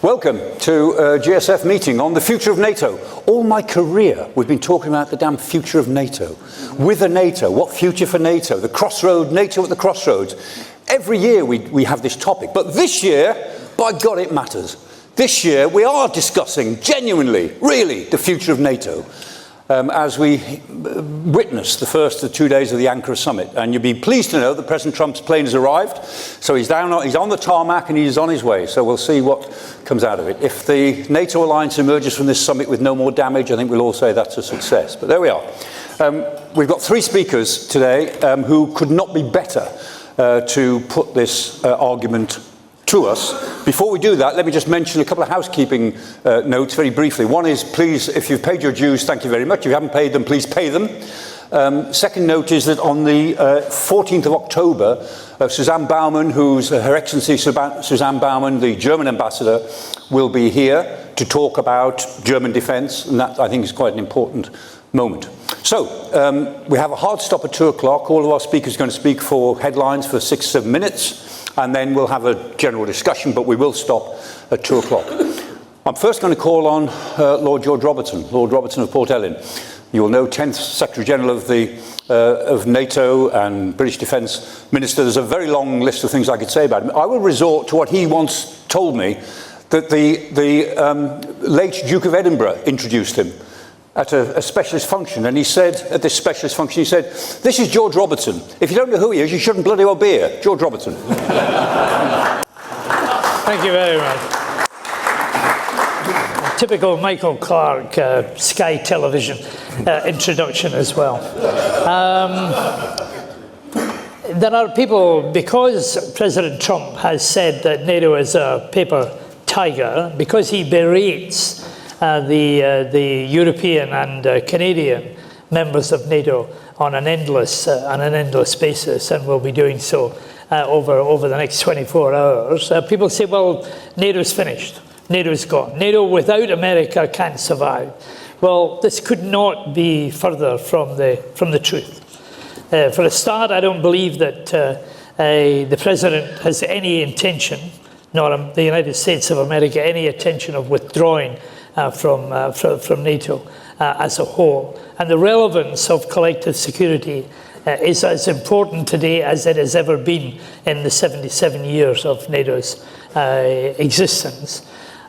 Welcome to a GSF meeting on the future of NATO. All my career, we've been talking about the damn future of NATO. With a NATO, what future for NATO? The crossroad, NATO at the crossroads. Every year we have this topic, but this year, by God, it matters. This year we are discussing genuinely, really, the future of NATO. As we witness the first of the 2 days of the Ankara summit. And you'll be pleased to know that President Trump's plane has arrived. So he's on the tarmac and he's on his way. So we'll see what comes out of it. If the NATO alliance emerges from this summit with no more damage, I think we'll all say that's a success. But there we are. We've got three speakers today who could not be better to put this argument to us. Before we do that, let me just mention a couple of housekeeping notes very briefly. One is, please, if you've paid your dues, thank you very much. If you haven't paid them, please pay them. Second note is that on the 14th of October, Suzanne Baumann, who's Her Excellency Suzanne Baumann, the German ambassador, will be here to talk about German defence, and that, I think, is quite an important moment. So, we have a hard stop at 2 o'clock. All of our speakers are going to speak for headlines for 6-7 minutes. And then we'll have a general discussion, but we will stop at 2 o'clock. I'm first going to call on Lord George Robertson, Lord Robertson of Port Ellen. You will know 10th Secretary General of NATO and British Defence Minister. There's a very long list of things I could say about him. I will resort to what he once told me, that the late Duke of Edinburgh introduced him at a specialist function, and he said, at this specialist function, he said, "This is George Robertson. If you don't know who he is, you shouldn't bloody well be here. George Robertson." Thank you very much. Typical Michael Clarke, Sky Television introduction as well. There are people, because President Trump has said that NATO is a paper tiger, because he berates the European and Canadian members of NATO on an endless basis, and will be doing so over the next 24 hours. People say, well, NATO's finished. NATO's gone. NATO without America can't survive. Well, this could not be further from the truth. For a start, I don't believe that the President has any intention, nor the United States of America, any intention of withdrawing from NATO as a whole. And the relevance of collective security is as important today as it has ever been in the 77 years of NATO's existence.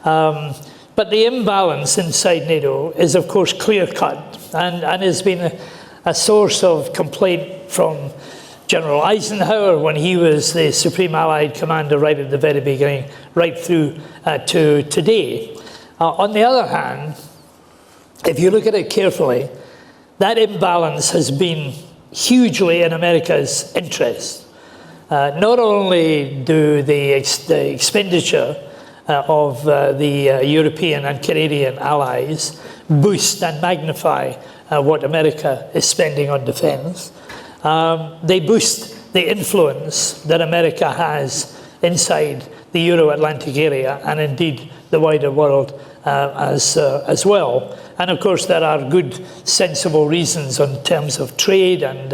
But the imbalance inside NATO is, of course, clear-cut and has been a source of complaint from General Eisenhower when he was the Supreme Allied Commander right at the very beginning, right through to today. On the other hand, if you look at it carefully, that imbalance has been hugely in America's interest. Not only do the expenditure of the European and Canadian allies boost and magnify what America is spending on defence, they boost the influence that America has inside the Euro-Atlantic area and indeed the wider world as well. And of course there are good, sensible reasons in terms of trade and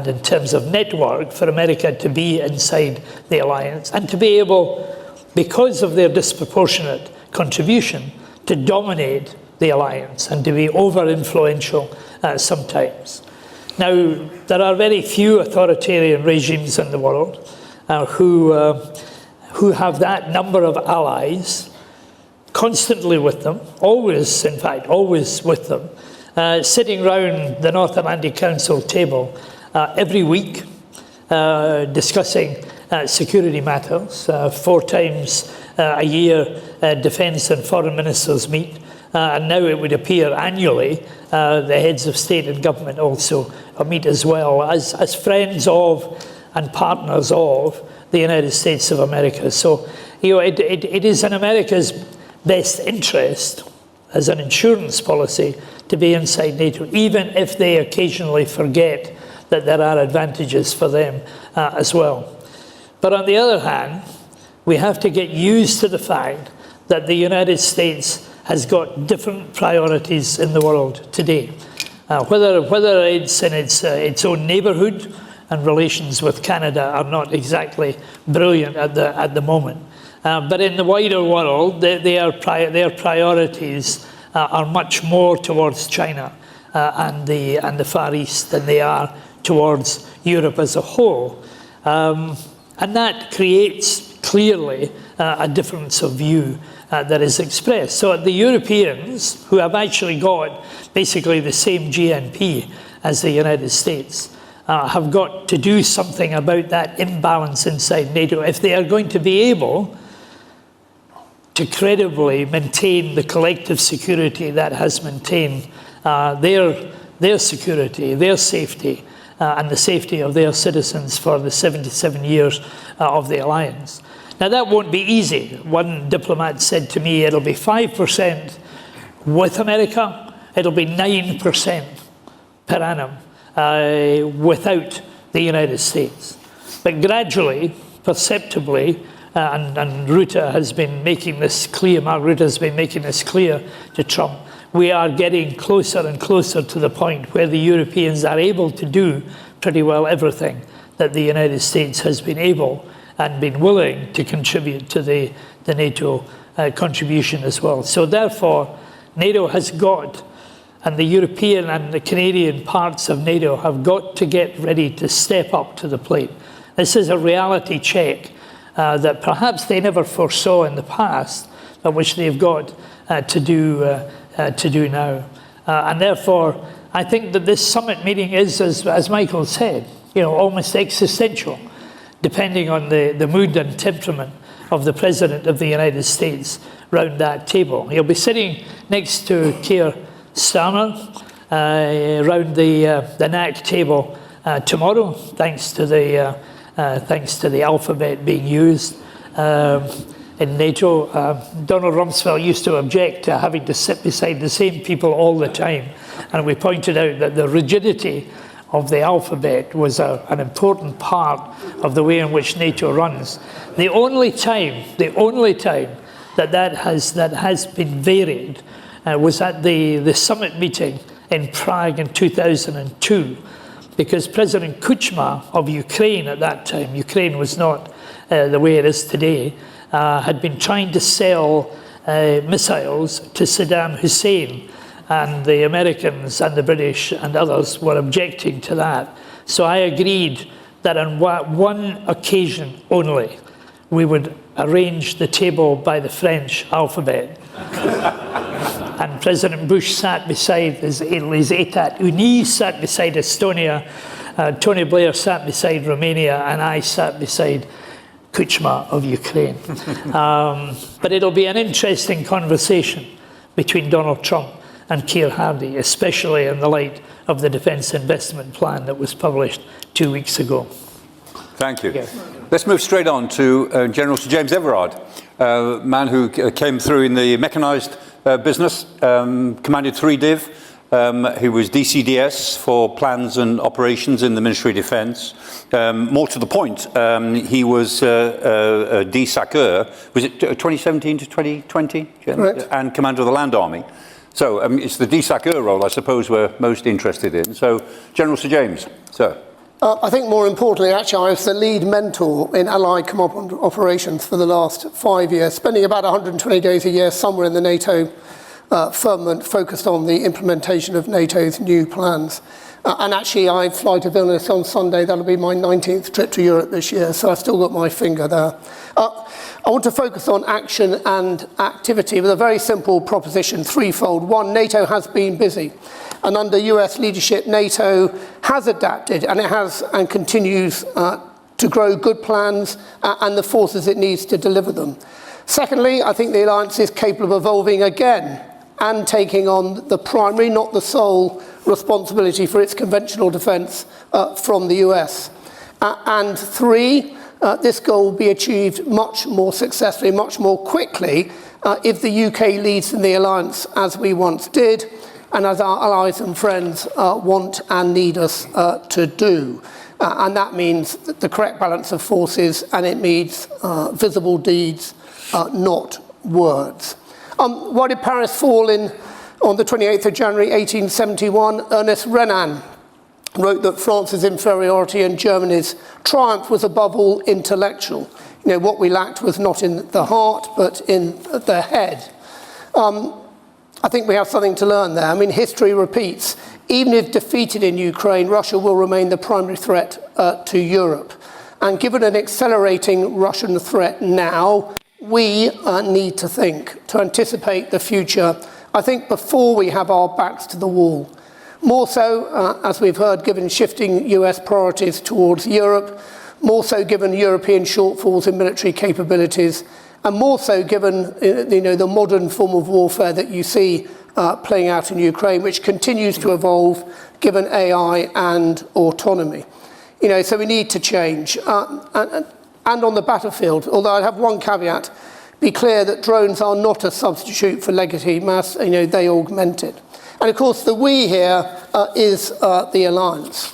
in terms of network for America to be inside the alliance and to be able, because of their disproportionate contribution, to dominate the alliance and to be over-influential sometimes. Now, there are very few authoritarian regimes in the world who have that number of allies constantly with them, always, in fact, always with them, sitting round the North Atlantic Council table every week, discussing security matters. 4 times a year, defence and foreign ministers meet, and now it would appear annually, the heads of state and government also meet as well, as friends of and partners of the United States of America. So, it is in America's best interest as an insurance policy to be inside NATO, even if they occasionally forget that there are advantages for them as well. But on the other hand, we have to get used to the fact that the United States has got different priorities in the world today. Whether it's in its own neighbourhood, and relations with Canada are not exactly brilliant at the moment. But in the wider world, their priorities are much more towards China and the Far East than they are towards Europe as a whole. And that creates clearly a difference of view that is expressed. So the Europeans, who have actually got basically the same GNP as the United States, have got to do something about that imbalance inside NATO if they are going to be able to credibly maintain the collective security that has maintained their security, their safety, and the safety of their citizens for the 77 years of the alliance. Now, that won't be easy. One diplomat said to me, it'll be 5% with America, it'll be 9% per annum without the United States. But gradually, perceptibly, and Rutte has been making this clear, Mark Rutte has been making this clear to Trump, we are getting closer and closer to the point where the Europeans are able to do pretty well everything that the United States has been able and been willing to contribute to the NATO contribution as well. So therefore, NATO has got, and the European and the Canadian parts of NATO have got to get ready to step up to the plate. This is a reality check that perhaps they never foresaw in the past, but which they've got to do now. And therefore, I think that this summit meeting is, as Michael said, almost existential, depending on the mood and temperament of the President of the United States round that table. He'll be sitting next to Keir Starmer round the NAC table tomorrow, thanks to the alphabet being used in NATO. Donald Rumsfeld used to object to having to sit beside the same people all the time, and we pointed out that the rigidity of the alphabet was an important part of the way in which NATO runs. The only time that has been varied was at the summit meeting in Prague in 2002, because President Kuchma of Ukraine at that time, Ukraine was not the way it is today, had been trying to sell missiles to Saddam Hussein, and the Americans and the British and others were objecting to that. So I agreed that on one occasion only, we would arrange the table by the French alphabet. And President Bush sat beside les États Unis, sat beside Estonia, Tony Blair sat beside Romania, and I sat beside Kuchma of Ukraine. But it'll be an interesting conversation between Donald Trump and Keir Hardie, especially in the light of the Defence Investment Plan that was published 2 weeks ago. Thank you. Let's move straight on to General Sir James Everard, a man who came through in the mechanised business, commanded 3 Div. He was DCDS for plans and operations in the Ministry of Defence. More to the point, he was a DSACR, was it 2017 to 2020? Correct. And Commander of the Land Army. So it's the DSACR role, I suppose, we're most interested in. So, General Sir James, sir. I think more importantly, actually, I was the lead mentor in Allied Command Operations for the last 5 years, spending about 120 days a year somewhere in the NATO firmament focused on the implementation of NATO's new plans. And actually, I fly to Vilnius on Sunday. That'll be my 19th trip to Europe this year, so I've still got my finger there. I want to focus on action and activity with a very simple proposition, threefold. One, NATO has been busy. And under US leadership, NATO has adapted, and it has and continues to grow good plans and the forces it needs to deliver them. Secondly, I think the alliance is capable of evolving again and taking on the primary, not the sole, responsibility for its conventional defence from the US. And three, this goal will be achieved much more successfully, much more quickly, if the UK leads in the alliance as we once did, and as our allies and friends want and need us to do. And that means the correct balance of forces, and it means visible deeds, not words. Why did Paris fall on the 28th of January 1871? Ernest Renan wrote that France's inferiority and Germany's triumph was above all intellectual. You know, what we lacked was not in the heart, but in the head. I think we have something to learn there. I mean, history repeats. Even if defeated in Ukraine, Russia will remain the primary threat to Europe. And given an accelerating Russian threat now, we need to think, to anticipate the future, I think before we have our backs to the wall. More so, as we've heard, given shifting US priorities towards Europe, more so given European shortfalls in military capabilities, and more so given the modern form of warfare that you see playing out in Ukraine, which continues to evolve given AI and autonomy. So we need to change. And on the battlefield, although I have one caveat, be clear that drones are not a substitute for legacy mass, they augment it. And of course, the we here is the alliance.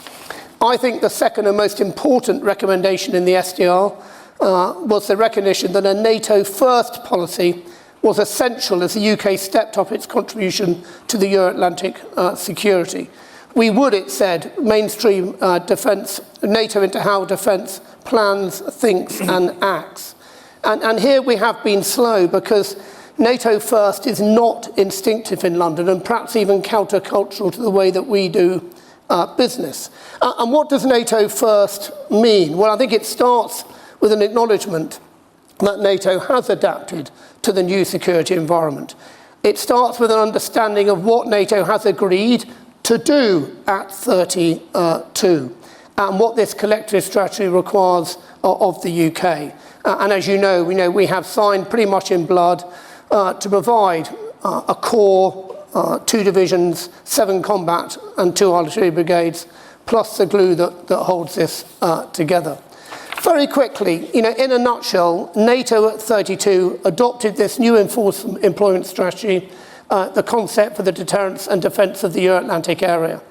I think the second and most important recommendation in the SDR was the recognition that a NATO-first policy was essential as the UK stepped up its contribution to the Euro-Atlantic security. We would, it said, mainstream defence, NATO into how defence plans, thinks and acts. And here we have been slow because NATO first is not instinctive in London and perhaps even countercultural to the way that we do business. And what does NATO first mean? Well, I think it starts with an acknowledgement that NATO has adapted to the new security environment. It starts with an understanding of what NATO has agreed to do at 32 and what this collective strategy requires of the UK. And as you know, we have signed pretty much in blood to provide a core, 2 divisions, 7 combat and 2 artillery brigades, plus the glue that holds this together. Very quickly, in a nutshell, NATO at 32 adopted this new employment strategy, the concept for the deterrence and defence of the Euro-Atlantic area.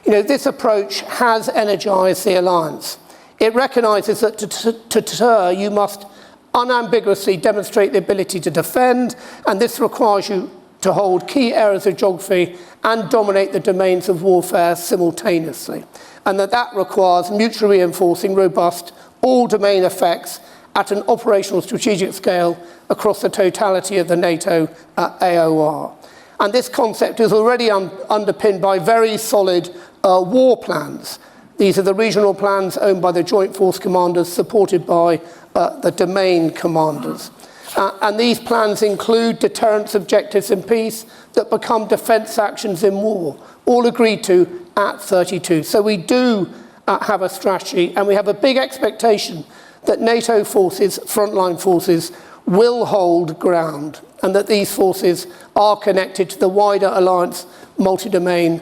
This approach has energised the alliance. It recognises that to deter, you must unambiguously demonstrate the ability to defend, and this requires you to hold key areas of geography and dominate the domains of warfare simultaneously. And that requires mutually reinforcing, robust, all-domain effects at an operational strategic scale across the totality of the NATO AOR. And this concept is already underpinned by very solid war plans. These are the regional plans owned by the Joint Force Commanders, supported by the domain commanders. And these plans include deterrence objectives in peace that become defence actions in war, all agreed to at 32. So we do have a strategy, and we have a big expectation that NATO forces, frontline forces, will hold ground, and that these forces are connected to the wider alliance multi-domain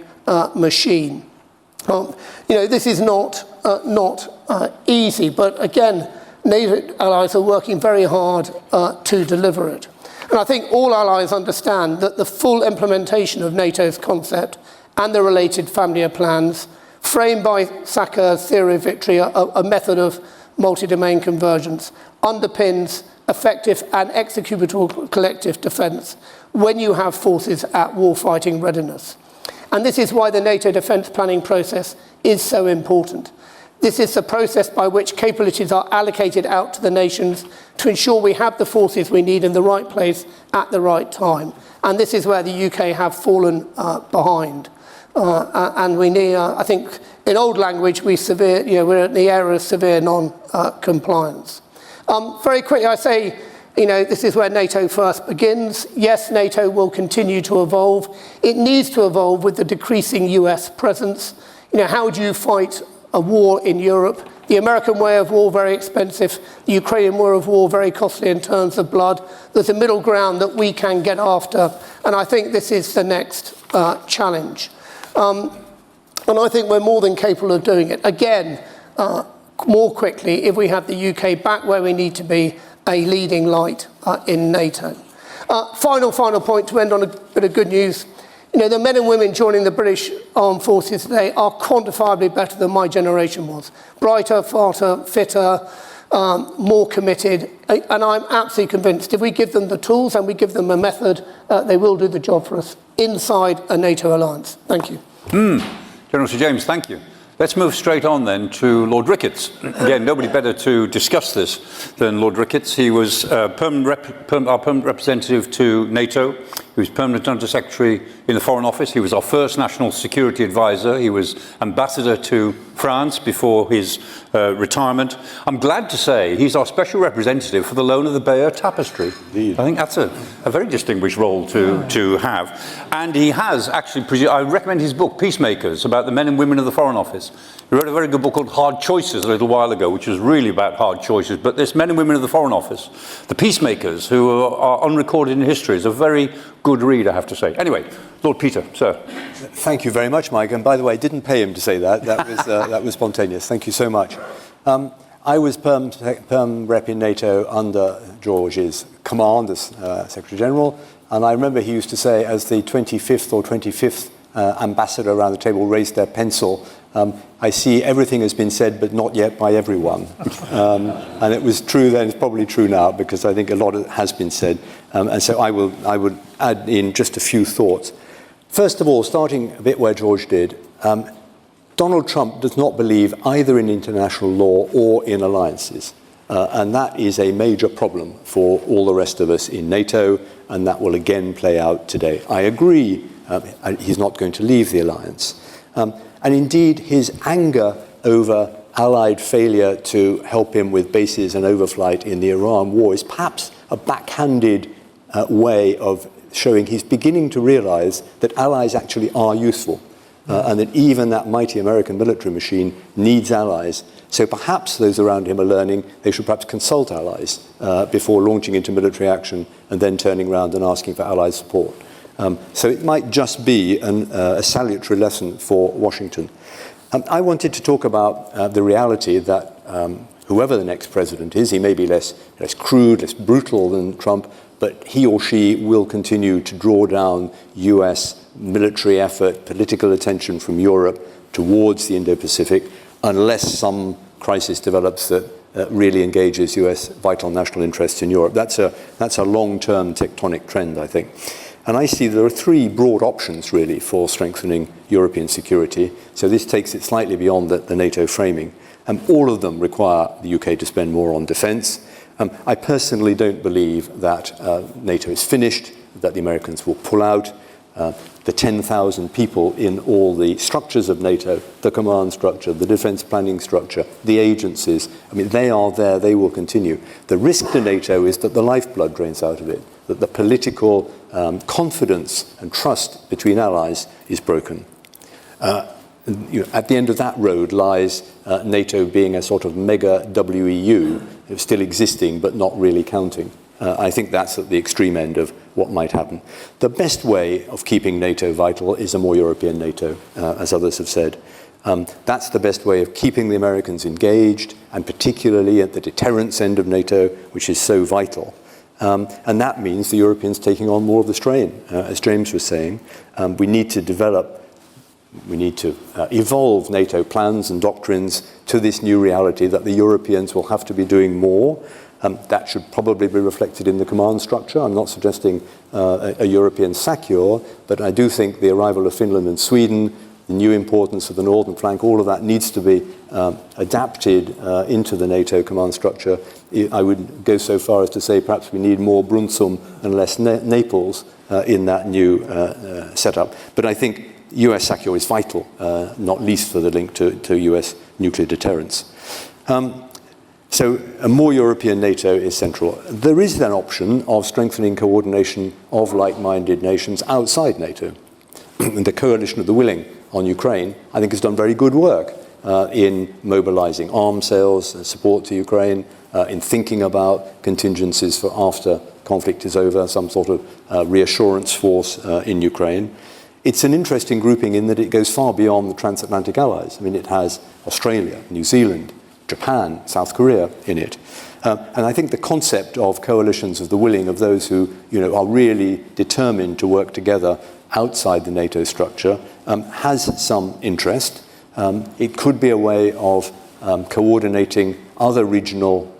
machine. This is not easy, but again, NATO allies are working very hard to deliver it. And I think all allies understand that the full implementation of NATO's concept and the related family of plans, framed by Sakhar's theory of victory, a method of multi-domain convergence, underpins effective and executable collective defence when you have forces at warfighting readiness. And this is why the NATO defence planning process is so important. This is the process by which capabilities are allocated out to the nations to ensure we have the forces we need in the right place at the right time. And this is where the UK have fallen behind. And we need, I think, in old language, we're in the area of severe non-compliance. Very quickly, I say, this is where NATO first begins. Yes, NATO will continue to evolve. It needs to evolve with the decreasing US presence. How do you fight a war in Europe? The American way of war, very expensive. The Ukrainian way of war, very costly in terms of blood. There's a middle ground that we can get after. And I think this is the next challenge. And I think we're more than capable of doing it. Again, more quickly, if we have the UK back where we need to be, a leading light in NATO. Final point to end on a bit of good news. The men and women joining the British Armed Forces today are quantifiably better than my generation was. Brighter, faster, fitter, more committed. And I'm absolutely convinced if we give them the tools and we give them a method, they will do the job for us inside a NATO alliance. Thank you. General Sir James, thank you. Let's move straight on then to Lord Ricketts. Again, nobody better to discuss this than Lord Ricketts. He was our permanent representative to NATO. He was permanent Under-Secretary in the Foreign Office. He was our first national security advisor. He was ambassador to France before his retirement. I'm glad to say he's our special representative for the loan of the Bayeux Tapestry. Indeed. I think that's a very distinguished role to have. And he has actually, I recommend his book, Peacemakers, about the men and women of the Foreign Office. He wrote a very good book called Hard Choices a little while ago, which was really about hard choices. But this men and women of the Foreign Office, the peacemakers who are unrecorded in history, is a very good read, I have to say. Anyway, Lord Peter, sir. Thank you very much, Mike. And by the way, I didn't pay him to say that. That was spontaneous. Thank you so much. I was perm rep in NATO under George's command as Secretary General. And I remember he used to say, as the 25th ambassador around the table raised their pencil, I see everything has been said, but not yet by everyone. And it was true then, it's probably true now, because I think a lot has been said. And so I would add in just a few thoughts. First of all, starting a bit where George did, Donald Trump does not believe either in international law or in alliances. And that is a major problem for all the rest of us in NATO, and that will again play out today. I agree, he's not going to leave the alliance. And indeed, his anger over Allied failure to help him with bases and overflight in the Iran war is perhaps a backhanded way of showing he's beginning to realize that allies actually are useful, and that even that mighty American military machine needs allies. So perhaps those around him are learning they should perhaps consult allies before launching into military action and then turning around and asking for allied support. So it might just be a salutary lesson for Washington. I wanted to talk about the reality that whoever the next president is, he may be less crude, less brutal than Trump, but he or she will continue to draw down US military effort, political attention from Europe towards the Indo-Pacific, unless some crisis develops that really engages US vital national interests in Europe. That's a long-term tectonic trend, I think. And I see there are three broad options, really, for strengthening European security. So this takes it slightly beyond the NATO framing. All of them require the UK to spend more on defence. I personally don't believe that NATO is finished, that the Americans will pull out. The 10,000 people in all the structures of NATO, the command structure, the defence planning structure, the agencies, I mean, they are there, they will continue. The risk to NATO is that the lifeblood drains out of it, that the political confidence and trust between allies is broken. At the end of that road lies NATO being a sort of mega WEU, still existing but not really counting. I think that's at the extreme end of what might happen. The best way of keeping NATO vital is a more European NATO, as others have said. That's the best way of keeping the Americans engaged, and particularly at the deterrence end of NATO, which is so vital. And that means the Europeans taking on more of the strain, as James was saying. We need to evolve NATO plans and doctrines to this new reality that the Europeans will have to be doing more. That should probably be reflected in the command structure. I'm not suggesting a European SACEUR, but I do think the arrival of Finland and Sweden, the new importance of the northern flank, all of that needs to be adapted into the NATO command structure. I would go so far as to say perhaps we need more Brunsum and less Naples in that new setup. But I think US SACEUR is vital, not least for the link to US nuclear deterrence. So a more European NATO is central. There is an option of strengthening coordination of like-minded nations outside NATO. The Coalition of the Willing on Ukraine, I think, has done very good work in mobilizing arms sales and support to Ukraine, in thinking about contingencies for after conflict is over, some sort of reassurance force in Ukraine. It's an interesting grouping in that it goes far beyond the transatlantic allies. I mean, it has Australia, New Zealand, Japan, South Korea in it. And I think the concept of coalitions of the willing, of those who are really determined to work together outside the NATO structure, has some interest. It could be a way of coordinating other regional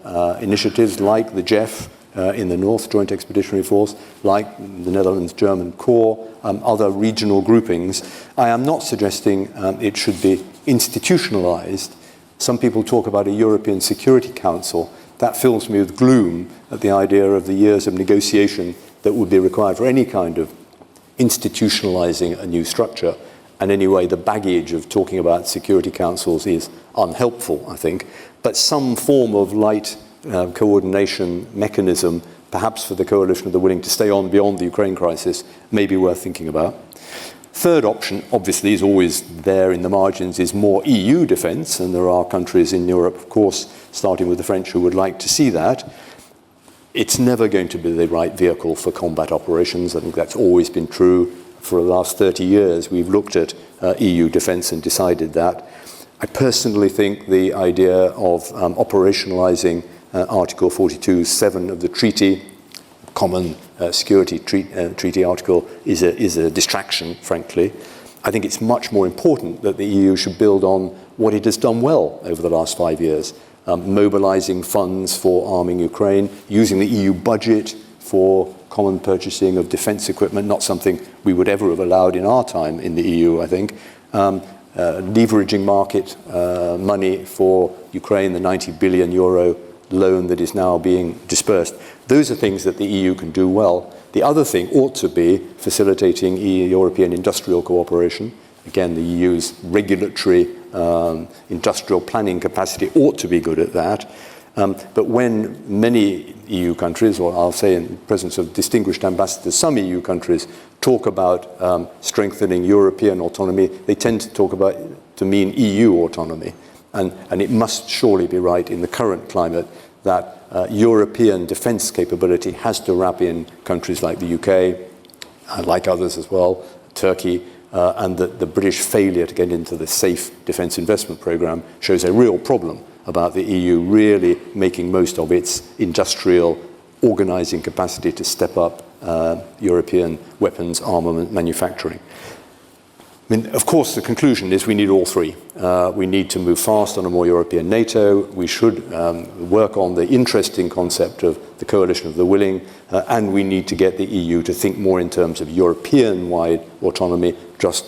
initiatives like the JEF in the North, Joint Expeditionary Force, like the Netherlands-German Corps, other regional groupings. I am not suggesting it should be institutionalized. Some people talk about a European Security Council. That fills me with gloom at the idea of the years of negotiation that would be required for any kind of institutionalizing a new structure. And anyway, the baggage of talking about security councils is unhelpful, I think. But some form of light coordination mechanism, perhaps for the coalition of the willing to stay on beyond the Ukraine crisis, may be worth thinking about. Third option, obviously, is always there in the margins, is more EU defence, and there are countries in Europe, of course, starting with the French, who would like to see that. It's never going to be the right vehicle for combat operations. I think that's always been true. For the last 30 years, we've looked at EU defence and decided that. I personally think the idea of operationalising Article 42(7) of the treaty, Common Security Treaty article, is a distraction, frankly. I think it's much more important that the EU should build on what it has done well over the last 5 years, mobilising funds for arming Ukraine, using the EU budget for common purchasing of defence equipment, not something we would ever have allowed in our time in the EU, I think. Leveraging market money for Ukraine, the €90 billion loan that is now being dispersed. Those are things that the EU can do well. The other thing ought to be facilitating European industrial cooperation. Again, the EU's regulatory industrial planning capacity ought to be good at that. But when many EU countries, or I'll say in the presence of distinguished ambassadors, some EU countries talk about strengthening European autonomy, they tend to mean EU autonomy. And it must surely be right in the current climate that European defence capability has to wrap in countries like the UK, like others as well, Turkey, and that the British failure to get into the safe defence investment programme shows a real problem about the EU really making most of its industrial organising capacity to step up European weapons armament manufacturing. I mean, of course, the conclusion is we need all three. We need to move fast on a more European NATO. We should work on the interesting concept of the coalition of the willing, and we need to get the EU to think more in terms of European-wide autonomy,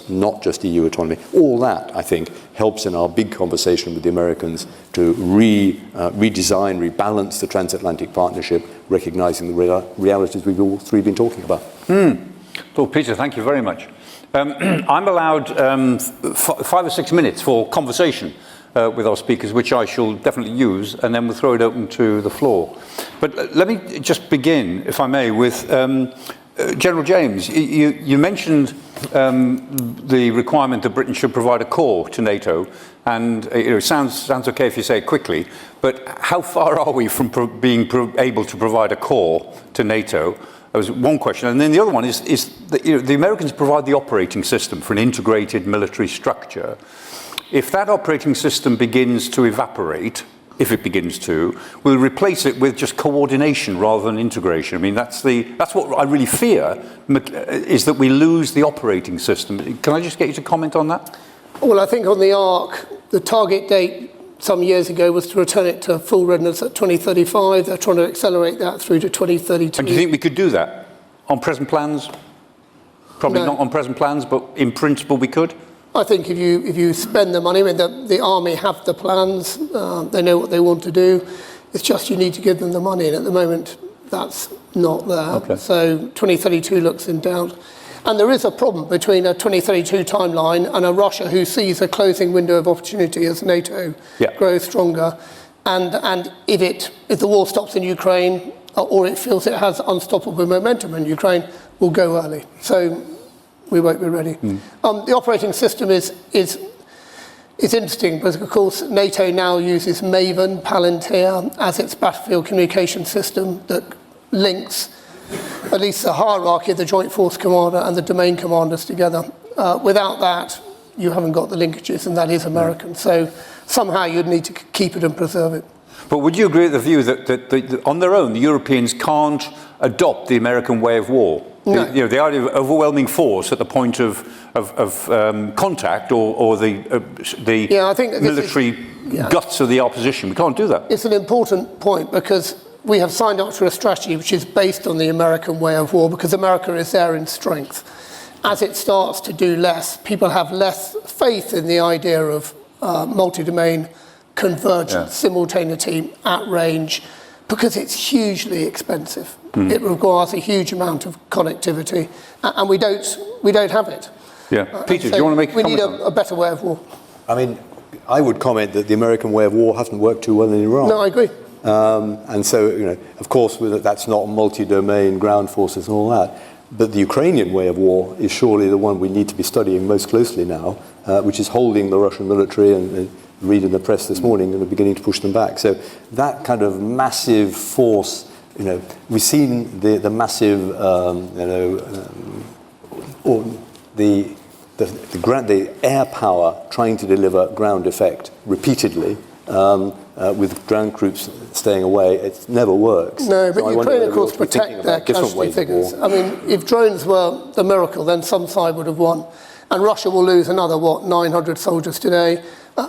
not just EU autonomy. All that, I think, helps in our big conversation with the Americans to redesign, rebalance the transatlantic partnership, recognising the realities we've all three been talking about. Well, Peter, thank you very much. I'm allowed 5 or 6 minutes for conversation with our speakers, which I shall definitely use, and then we'll throw it open to the floor. But let me just begin, if I may, with General James. You mentioned the requirement that Britain should provide a corps to NATO, and it sounds okay if you say it quickly, but how far are we from being able to provide a corps to NATO? That was one question. And then the other one is that the Americans provide the operating system for an integrated military structure. If that operating system begins to evaporate, if it begins to, we'll replace it with just coordination rather than integration. I mean, that's what I really fear, is that we lose the operating system. Can I just get you to comment on that? Well, I think on the ARC, the target date some years ago was to return it to full readiness at 2035. They're trying to accelerate that through to 2032. And do you think we could do that on present plans? Probably not on present plans, but in principle we could? I think if you spend the money, I mean, the army have the plans, they know what they want to do. It's just you need to give them the money, and at the moment that's not there. Okay. So 2032 looks in doubt. And there is a problem between a 2032 timeline and a Russia who sees a closing window of opportunity as NATO grows stronger. And if the war stops in Ukraine, or it feels it has unstoppable momentum in Ukraine, will go early. So we won't be ready. The operating system is interesting because, of course, NATO now uses Maven, Palantir, as its battlefield communication system that links at least the hierarchy of the Joint Force Commander and the domain commanders together. Without that, you haven't got the linkages, and that is American. So somehow you'd need to keep it and preserve it. But would you agree with the view that on their own, the Europeans can't adopt the American way of war? No. The idea of overwhelming force at the point of contact or the I think military guts of the opposition. We can't do that. It's an important point because we have signed up to a strategy which is based on the American way of war because America is there in strength. As it starts to do less, people have less faith in the idea of multi-domain convergent simultaneity at range, because it's hugely expensive. It requires a huge amount of connectivity, and we don't have it. Yeah. Peter, do you want to make a comment? We need a better way of war. I mean, I would comment that the American way of war hasn't worked too well in Iran. No, I agree. And so, of course, that's not multi-domain ground forces and all that. But the Ukrainian way of war is surely the one we need to be studying most closely now, which is holding the Russian military and reading the press this morning and beginning to push them back. So that kind of massive force, we've seen the massive, the air power trying to deliver ground effect repeatedly. With ground troops staying away, it never works. No, but Ukraine, of course, protect their casualty figures. I mean, if drones were the miracle, then some side would have won. And Russia will lose another, 900 soldiers today.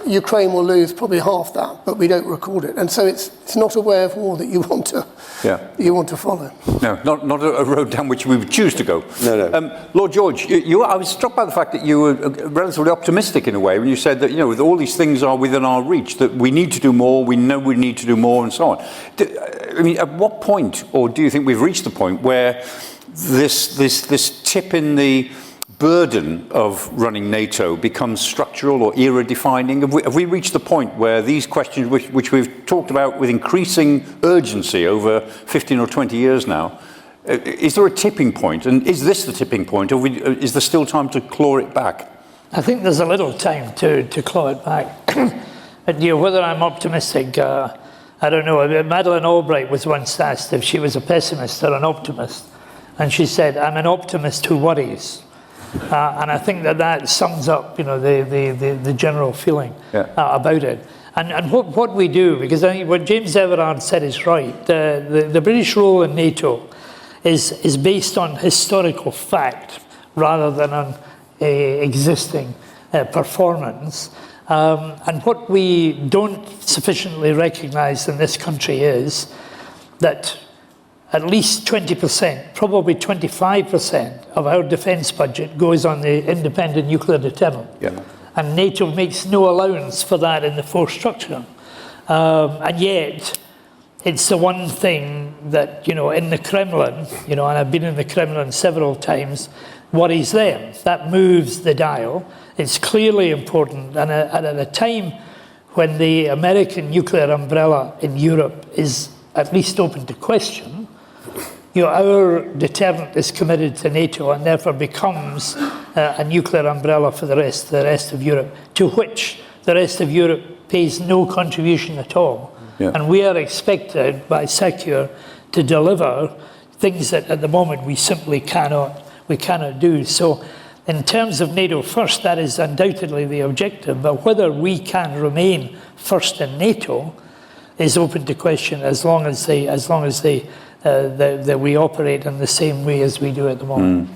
Ukraine will lose probably half that, but we don't record it. And so it's not a way of war that you want to follow. No, not a road down which we would choose to go. No. Lord George, I was struck by the fact that you were relatively optimistic in a way when you said that, with all these things are within our reach, that we need to do more, we know we need to do more, and so on. I mean, at what point, or do you think we've reached the point where this tip in the burden of running NATO becomes structural or era-defining? Have we reached the point where these questions, which we've talked about with increasing urgency over 15 or 20 years now, is there a tipping point? And is this the tipping point, or is there still time to claw it back? I think there's a little time to claw it back. But, whether I'm optimistic, I don't know. Madeleine Albright was once asked if she was a pessimist or an optimist. And she said, I'm an optimist who worries. And I think that sums up, the general feeling about it. And what we do, because I think what James Everard said is right. The British role in NATO is based on historical fact rather than on existing performance. And what we don't sufficiently recognise in this country is that at least 20%, probably 25% of our defence budget goes on the independent nuclear deterrent. Yeah. And NATO makes no allowance for that in the force structure. And yet, it's the one thing that, in the Kremlin, and I've been in the Kremlin several times, worries them. That moves the dial. It's clearly important. And at a time when the American nuclear umbrella in Europe is at least open to question, our deterrent is committed to NATO and therefore becomes a nuclear umbrella for the rest of Europe, to which the rest of Europe pays no contribution at all. Yeah. And we are expected by SECURE to deliver things that at the moment we simply cannot do. So in terms of NATO first, that is undoubtedly the objective, but whether we can remain first in NATO is open to question as long as that we operate in the same way as we do at the moment.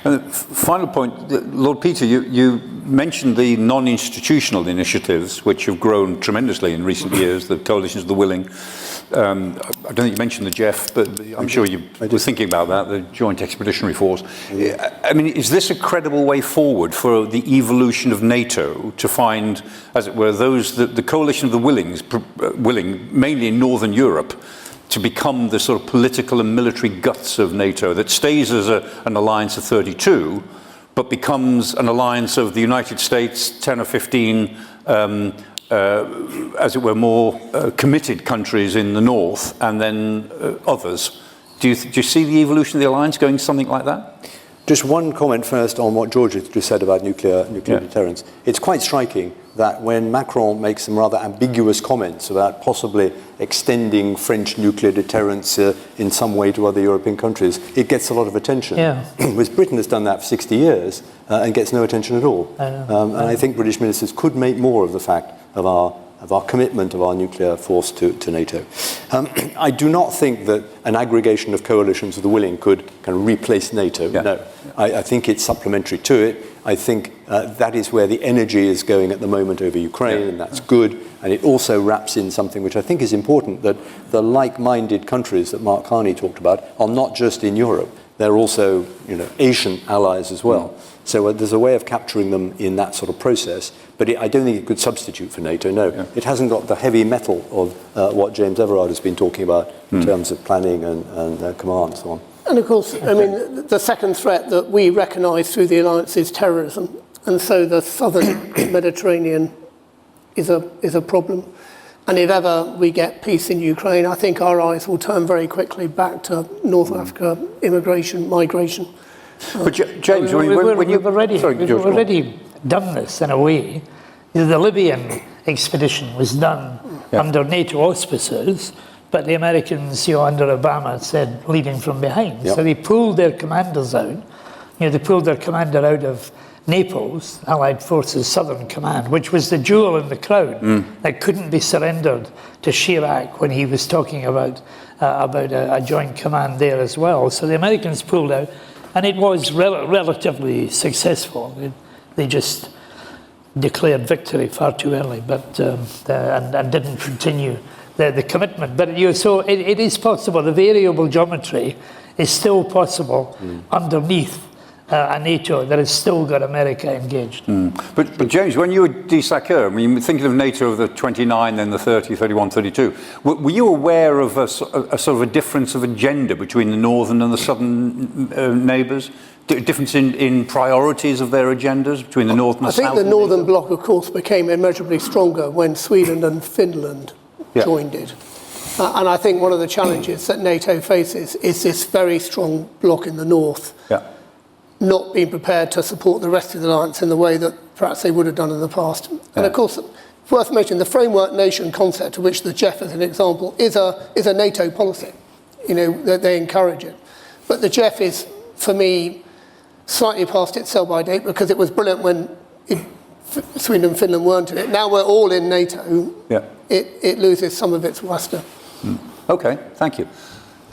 And the final point, Lord Peter, you mentioned the non-institutional initiatives which have grown tremendously in recent years, the coalitions of the willing. I don't think you mentioned the GEF, but I'm sure you were thinking about that, the Joint Expeditionary Force. I mean, is this a credible way forward for the evolution of NATO to find, as it were, the coalition of the willing, mainly in Northern Europe, to become the sort of political and military guts of NATO that stays as an alliance of 32, but becomes an alliance of the United States, 10 or 15, as it were, more committed countries in the north, and then others. Do you see the evolution of the alliance going something like that? Just one comment first on what George has just said about nuclear deterrence. It's quite striking that when Macron makes some rather ambiguous comments about possibly extending French nuclear deterrence in some way to other European countries, it gets a lot of attention. Yeah. Whereas Britain has done that for 60 years and gets no attention at all. And I think British ministers could make more of the fact of our commitment of our nuclear force to NATO. I do not think that an aggregation of coalitions of the willing could kind of replace NATO. Yeah. No, I think it's supplementary to it. I think that is where the energy is going at the moment over Ukraine, and that's good. And it also wraps in something which I think is important, that the like-minded countries that Mark Carney talked about are not just in Europe, they're also, Asian allies as well. So there's a way of capturing them in that sort of process. But I don't think it could substitute for NATO, no. Yeah. It hasn't got the heavy metal of what James Everard has been talking about in terms of planning and command and so on. And of course, I mean, the second threat that we recognise through the alliance is terrorism. And so the southern Mediterranean is a problem. And if ever we get peace in Ukraine, I think our eyes will turn very quickly back to North Africa, immigration, migration. But James, we've already done this in a way. The Libyan expedition was done under NATO auspices, but the Americans, under Obama, said leading from behind. Yep. So they pulled their commanders out. They pulled their commander out of Naples, Allied Forces Southern Command, which was the jewel in the crown that couldn't be surrendered to Chirac when he was talking about a joint command there as well. So the Americans pulled out, and it was relatively successful. They just declared victory far too early, but and didn't continue the commitment. But so it is possible. The variable geometry is still possible underneath a NATO that has still got America engaged. But James, when you were de-Sacker, thinking of NATO of the 29, then the 30, 31, 32, were you aware of a sort of a difference of agenda between the northern and the southern neighbours? Difference in priorities of their agendas between the north and the south? I think the northern bloc, of course, became immeasurably stronger when Sweden and Finland joined it. And I think one of the challenges that NATO faces is this very strong bloc in the north not being prepared to support the rest of the alliance in the way that perhaps they would have done in the past. And of course, worth mentioning, the framework nation concept, of which the JEF is an example, is a NATO policy. That they encourage it. But the JEF is, for me, slightly past its sell-by date because it was brilliant when Sweden and Finland weren't in it. Now we're all in NATO. It loses some of its luster. Okay, thank you.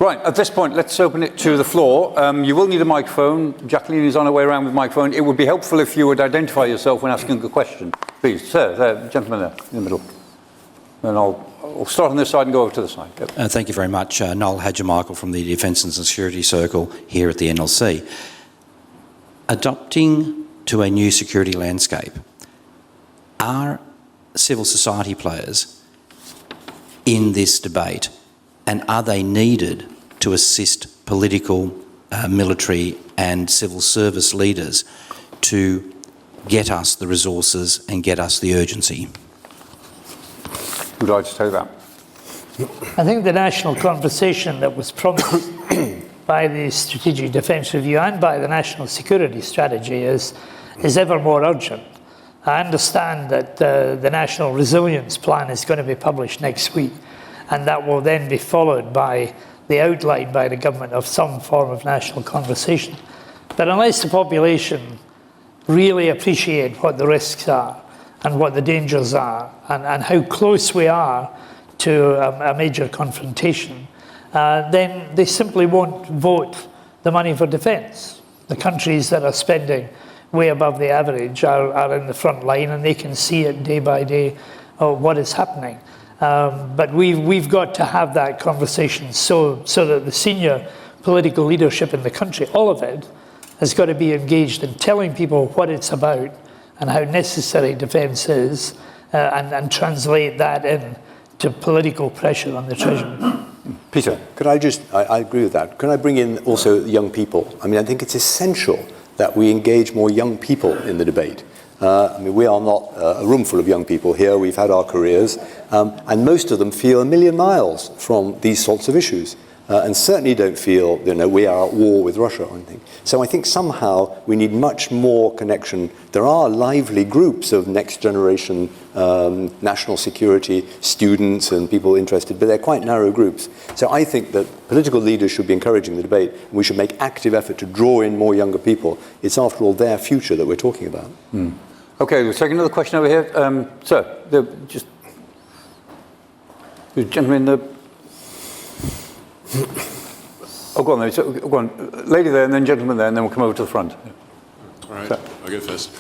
Right, at this point, let's open it to the floor. You will need a microphone. Jacqueline is on her way around with a microphone. It would be helpful if you would identify yourself when asking a question. Please, sir, there, gentleman there, in the middle. And I'll start on this side and go over to the side. Thank you very much. Noel Hadjimichael from the Defence and Security Circle here at the NLC. Adopting to a new security landscape, are civil society players in this debate, and are they needed to assist political, military and civil service leaders to get us the resources and get us the urgency? Would I just take that? I think the national conversation that was promised by the Strategic Defence Review and by the National Security Strategy is ever more urgent. I understand that the National Resilience Plan is going to be published next week, and that will then be followed by the outline by the government of some form of national conversation. But unless the population really appreciate what the risks are and what the dangers are and how close we are to a major confrontation, then they simply won't vote the money for defence. The countries that are spending way above the average are in the front line, and they can see it day by day what is happening. But we've got to have that conversation so that the senior political leadership in the country, all of it, has got to be engaged in telling people what it's about and how necessary defence is, and translate that into political pressure on the Treasury. Peter, could I agree with that. Can I bring in also young people? I think it's essential that we engage more young people in the debate. We are not a room full of young people here. We've had our careers, and most of them feel a million miles from these sorts of issues, and certainly don't feel we are at war with Russia or anything. So I think somehow we need much more connection. There are lively groups of next generation national security students and people interested, but they're quite narrow groups. So I think that political leaders should be encouraging the debate, and we should make active effort to draw in more younger people. It's after all their future that we're talking about. Okay, we'll take another question over here. Sir, the gentleman in the... Oh, go on there. Go on. Lady there, and then gentleman there, and then we'll come over to the front. All right, I'll go first.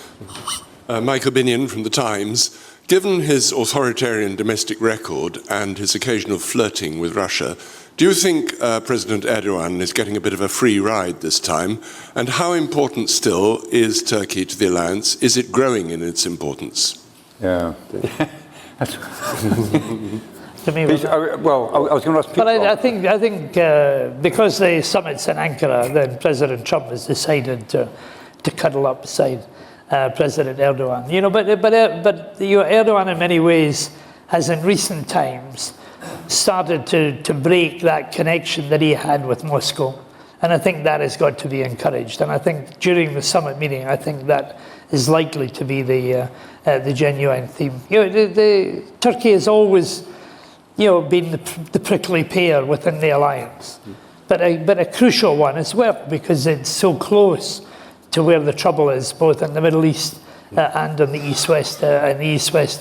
Michael Binion from The Times. Given his authoritarian domestic record and his occasional flirting with Russia, Do you think President Erdogan is getting a bit of a free ride this time? And how important still is Turkey to the alliance? Is it growing in its importance? Yeah. To me, Well, I was going to ask Peter. but I think because the summit's in Ankara, then President Trump has decided to cuddle up beside President Erdogan. You know, but Erdogan in many ways has in recent times started to break that connection that he had with Moscow, and I think that has got to be encouraged. And I think during the summit meeting, I think that is likely to be the genuine theme. You know, Turkey has always, you know, been the prickly pear within the alliance, but a crucial one as well, because it's so close to where the trouble is, both in the Middle East and on the East-West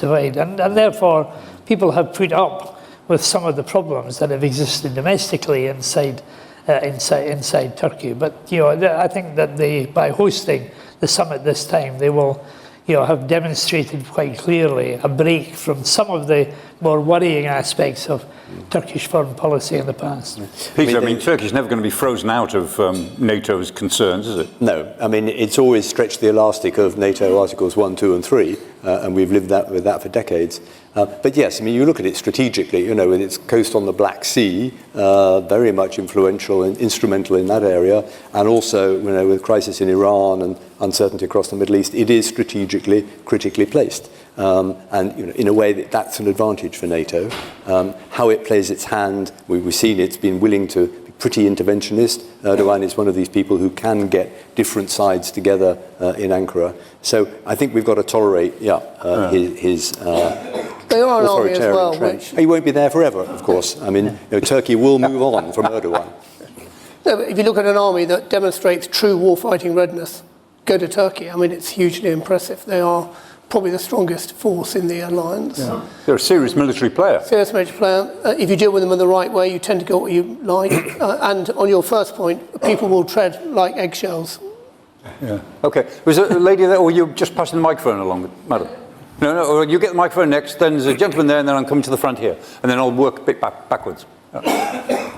divide, and therefore people have put up with some of the problems that have existed domestically inside Turkey. But you know, I think that by hosting the summit this time, they will, you know, have demonstrated quite clearly a break from some of the more worrying aspects of Turkish foreign policy in the past. Peter, I mean, Turkey's never going to be frozen out of NATO's concerns, is it? No, I mean, it's always stretched the elastic of NATO Articles 1, 2 and 3, and we've lived with that for decades. But yes, I mean, you look at it strategically, you know, with its coast on the Black Sea, very much influential and instrumental in that area, and also, you know, with crisis in Iran and uncertainty across the Middle East, it is strategically critically placed. And you know, in a way that's an advantage for NATO. How it plays its hand, we've seen it's been willing to be pretty interventionist. Erdogan is one of these people who can get different sides together in Ankara. So I think we've got to tolerate his They are an army as authoritarian well, trend. which... He won't be there forever, of course. I mean, you know, Turkey will move on from Erdogan. No, but if you look at an army that demonstrates true warfighting readiness, go to Turkey. I mean, it's hugely impressive. They are probably the strongest force in the alliance. Yeah. They're a serious military player. Serious military player. If you deal with them in the right way, you tend to get what you like. And on your first point, people will tread like eggshells. Yeah. Okay. Was there a lady there, or you just passing the microphone along, madam? No, you get the microphone next, then there's a gentleman there, and then I'm coming to the front here. And then I'll work a bit backwards.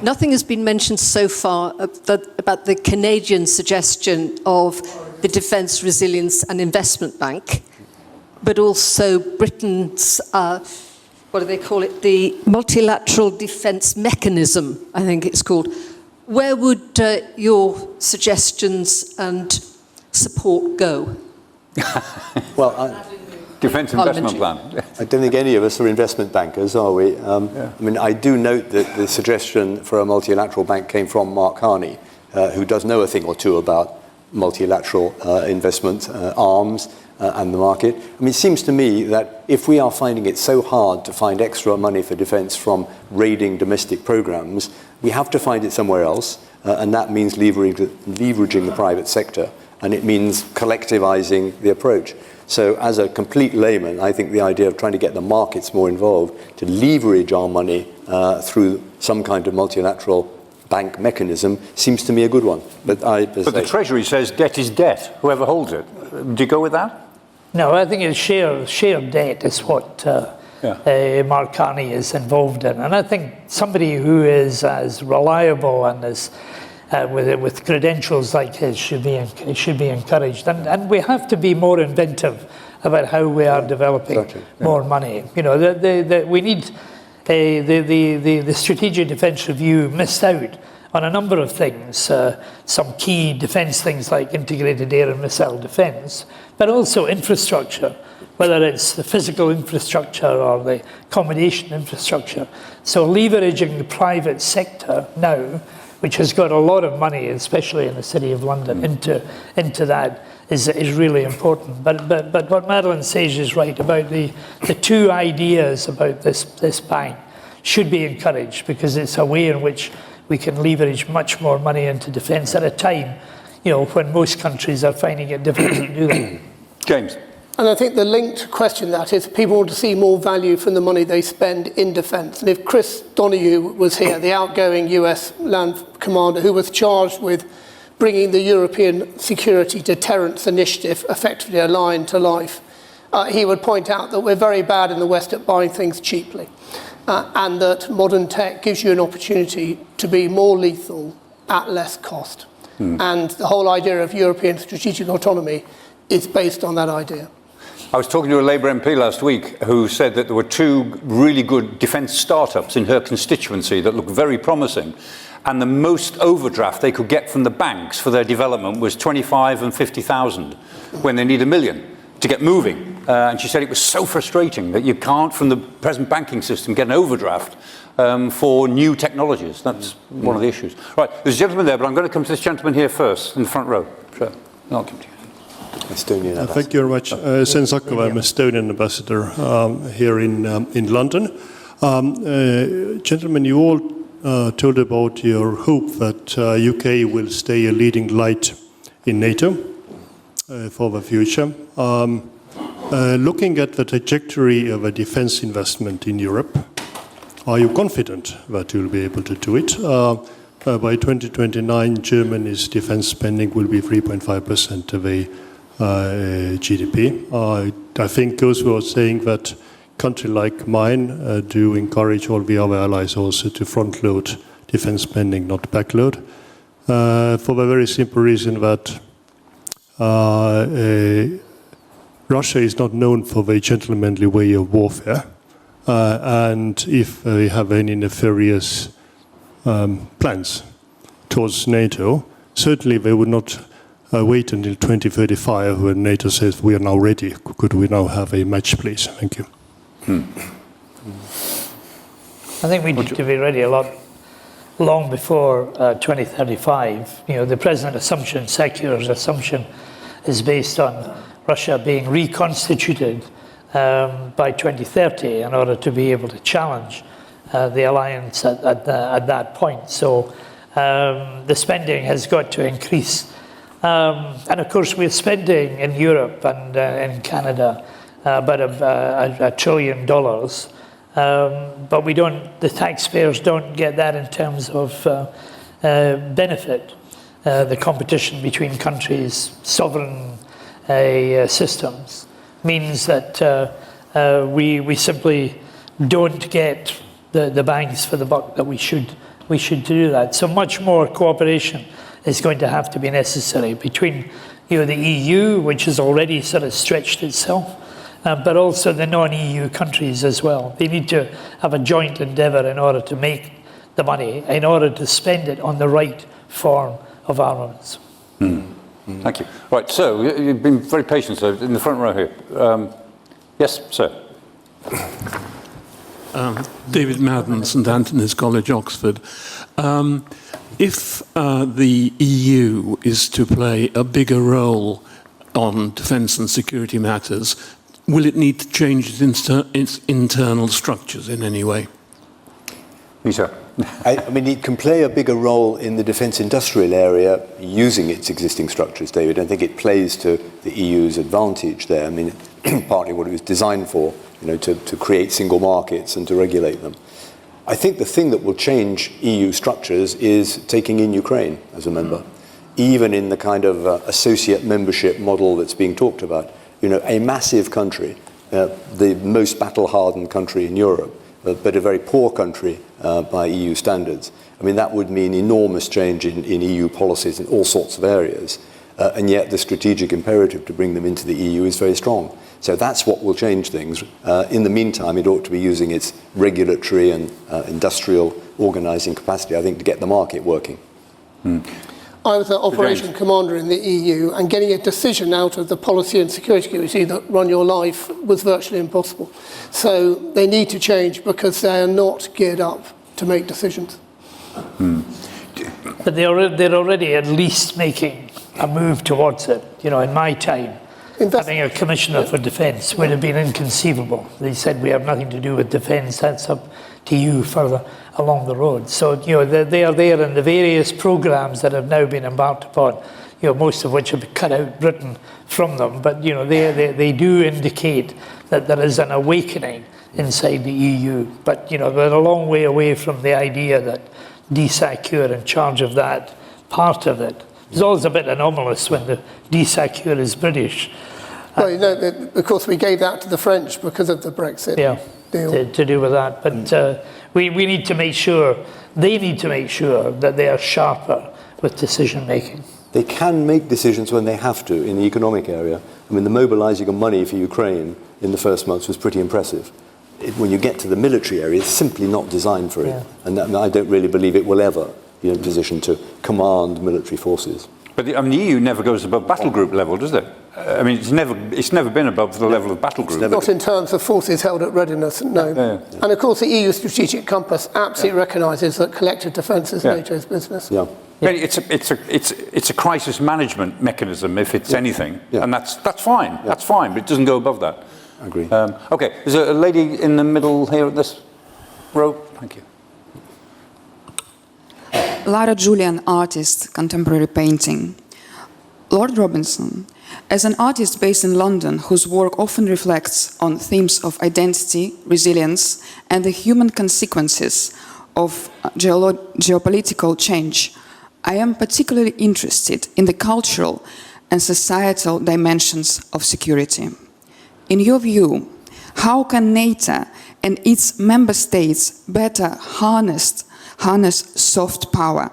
Nothing has been mentioned so far about the Canadian suggestion of the Defence Resilience and Investment Bank, but also Britain's, what do they call it, the Multilateral Defence Mechanism, I think it's called. Where would your suggestions and support go? Well, Defence Investment Plan. I don't think any of us are investment bankers, are we? I mean, I do note that the suggestion for a multilateral bank came from Mark Carney, who does know a thing or two about multilateral investment, arms, and the market. I mean, it seems to me that if we are finding it so hard to find extra money for defence from raiding domestic programmes, we have to find it somewhere else, and that means leveraging the private sector, and it means collectivising the approach. So as a complete layman, I think the idea of trying to get the markets more involved, to leverage our money through some kind of multilateral bank mechanism seems to me a good one. But the Treasury says debt is debt, whoever holds it. Do you go with that? No, I think it's shared debt is what Mark Carney is involved in. And I think somebody who is as reliable and as with credentials like his should be encouraged, and we have to be more inventive about how we are developing more money. You know, we need the Strategic Defence Review missed out on a number of things, some key defence things like integrated air and missile defence, but also infrastructure, whether it's the physical infrastructure or the accommodation infrastructure. So leveraging the private sector now, which has got a lot of money, especially in the City of London, into that is really important. But what Madeline says is right about the two ideas about this bank should be encouraged, because it's a way in which we can leverage much more money into defence at a time, you know, when most countries are finding it difficult to do that. James. And I think the linked question that is people want to see more value from the money they spend in defence. And if Chris Donoghue was here, the outgoing US land commander who was charged with bringing the European Security Deterrence Initiative effectively a line to life, he would point out that we're very bad in the West at buying things cheaply, and that modern tech gives you an opportunity to be more lethal at less cost. And the whole idea of European strategic autonomy is based on that idea. I was talking to a Labour MP last week who said that there were 2 really good defence startups in her constituency that looked very promising, and the most overdraft they could get from the banks for their development was 25 and 50,000 when they need $1 million to get moving. And she said it was so frustrating that you can't, from the present banking system, get an overdraft for new technologies. That's one of the issues. Right, there's a gentleman there, but I'm going to come to this gentleman here first, in the front row. Sure. I'll come to you. Estonian ambassador. Thank you very much. Sen Sakova, I'm Estonian ambassador here in London. Gentlemen, you all told about your hope that UK will stay a leading light in NATO for the future. Looking at the trajectory of a defense investment in Europe, are you confident that you'll be able to do it? By 2029, Germany's defense spending will be 3.5% of a GDP. I think those who are saying that country like mine do encourage all the other allies also to front-load defense spending, not backload, for the very simple reason that Russia is not known for the gentlemanly way of warfare, and if they have any nefarious plans towards NATO, certainly they would not wait until 2035 when NATO says we are now ready. Could we now have a match, please? Thank you. I think we need to be ready a lot long before 2035. You know, the present assumption, secular's assumption, is based on Russia being reconstituted by 2030 in order to be able to challenge the alliance at that point. So the spending has got to increase. And of course, we're spending in Europe and in Canada about $1 trillion, but we don't. The taxpayers don't get that in terms of benefit. The competition between countries, sovereign systems, means that we simply don't get the bangs for the buck that we should do that. So much more cooperation is going to have to be necessary between the EU, which has already sort of stretched itself, but also the non-EU countries as well. They need to have a joint endeavour in order to make the money, in order to spend it on the right form of armaments. Thank you. Right, so you've been very patient, sir, in the front row here. Yes, sir. David Madden, St Anthony's College, Oxford. If the EU is to play a bigger role on defence and security matters, will it need to change its internal structures in any way? Peter. I mean, it can play a bigger role in the defence industrial area using its existing structures, David. I think it plays to the EU's advantage there. I mean, partly what it was designed for, to create single markets and to regulate them. I think the thing that will change EU structures is taking in Ukraine as a member, even in the kind of associate membership model that's being talked about. A massive country, the most battle-hardened country in Europe, but a very poor country by EU standards. I mean, that would mean enormous change in EU policies in all sorts of areas, and yet the strategic imperative to bring them into the EU is very strong. So that's what will change things. In the meantime, it ought to be using its regulatory and industrial organising capacity, I think, to get the market working. I was an operation commander in the EU, and getting a decision out of the policy and security committee that run your life was virtually impossible. So they need to change because they are not geared up to make decisions. But they're already at least making a move towards it. In my time, having a commissioner for defence would have been inconceivable. They said, we have nothing to do with defence, that's up to you further along the road. So, they are there in the various programmes that have now been embarked upon, most of which have been cut out, written from them. But, they do indicate that there is an awakening inside the EU. But, they're a long way away from the idea that DSACUR in charge of that part of it. It's always a bit anomalous when the DSACUR is British. Well, of course, we gave that to the French because of the Brexit deal. To do with that. But we need to make sure they need to make sure that they are sharper with decision making. They can make decisions when they have to in the economic area. I mean, the mobilizing of money for Ukraine in the first months was pretty impressive. When you get to the military area, it's simply not designed for it. And I don't really believe it will ever be in a position to command military forces. But the EU never goes above battle group level, does it? I mean, it's never been above the level of battle group. Not in terms of forces held at readiness, no. And of course, the EU strategic compass absolutely recognises that collective defence is NATO's business. It's a crisis management mechanism, if it's anything, and that's fine. That's fine, but it doesn't go above that. I agree. Okay, there's a lady in the middle here at this row. Thank you. Lara Julian, artist, contemporary painting. Lord Robertson, as an artist based in London whose work often reflects on themes of identity, resilience, and the human consequences of geopolitical change, I am particularly interested in the cultural and societal dimensions of security. In your view, how can NATO and its member states better harness soft power,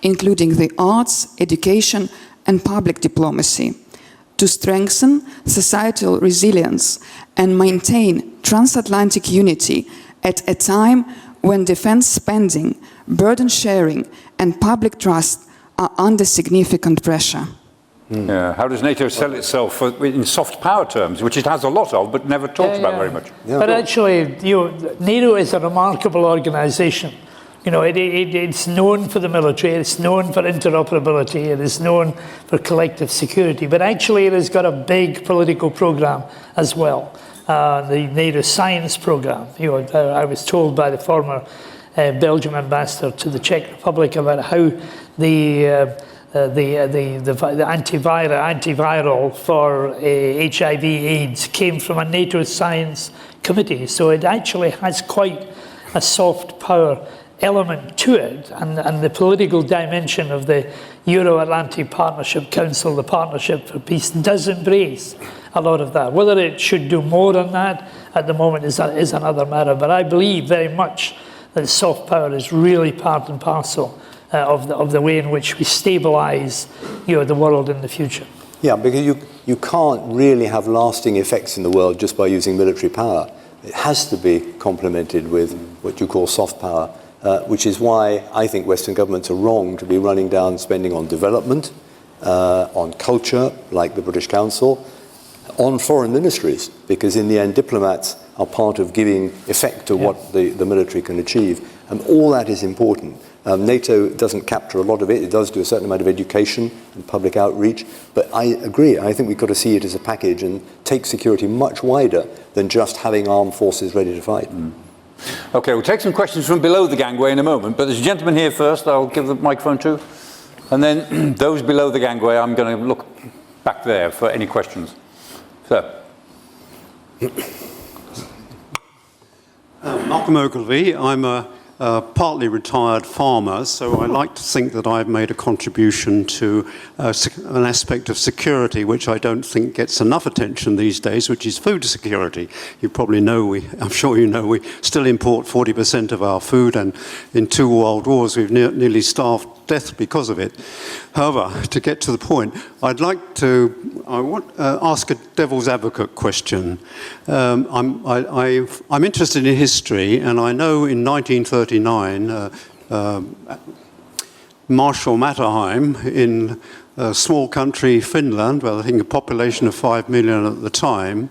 including the arts, education, and public diplomacy, to strengthen societal resilience and maintain transatlantic unity at a time when defense spending, burden sharing, and public trust are under significant pressure? Yeah. How does NATO sell itself in soft power terms, which it has a lot of, but never talks about very much? But actually, NATO is a remarkable organisation. It's known for the military, it's known for interoperability, it is known for collective security, but actually it has got a big political programme as well. The NATO science programme. I was told by the former Belgian ambassador to the Czech Republic about how the antiviral for HIV/AIDS came from a NATO science committee. So it actually has quite a soft power element to it, and the political dimension of the Euro-Atlantic Partnership Council, the Partnership for Peace, does embrace a lot of that. Whether it should do more than that at the moment is another matter, but I believe very much that soft power is really part and parcel of the way in which we stabilise the world in the future. Yeah, because you can't really have lasting effects in the world just by using military power. It has to be complemented with what you call soft power. Which is why I think Western governments are wrong to be running down spending on development, on culture, like the British Council, on foreign ministries, because in the end diplomats are part of giving effect to what the military can achieve. And all that is important. NATO doesn't capture a lot of it. It does do a certain amount of education and public outreach. But I agree. I think we've got to see it as a package and take security much wider than just having armed forces ready to fight. Okay, we'll take some questions from below the gangway in a moment, but there's a gentleman here first I'll give the microphone to, and then those below the gangway, I'm going to look back there for any questions. Sir. Malcolm Ogilvie. I'm a partly retired farmer, so I like to think that I've made a contribution to an aspect of security which I don't think gets enough attention these days, which is food security. You probably know, I'm sure you know, we still import 40% of our food, and in 2 world wars we've nearly starved death because of it. However, to get to the point, I'd like to ask a devil's advocate question. I'm interested in history, and I know in 1939, Marshal Matterheim in a small country, Finland, well, I think a population of 5 million at the time,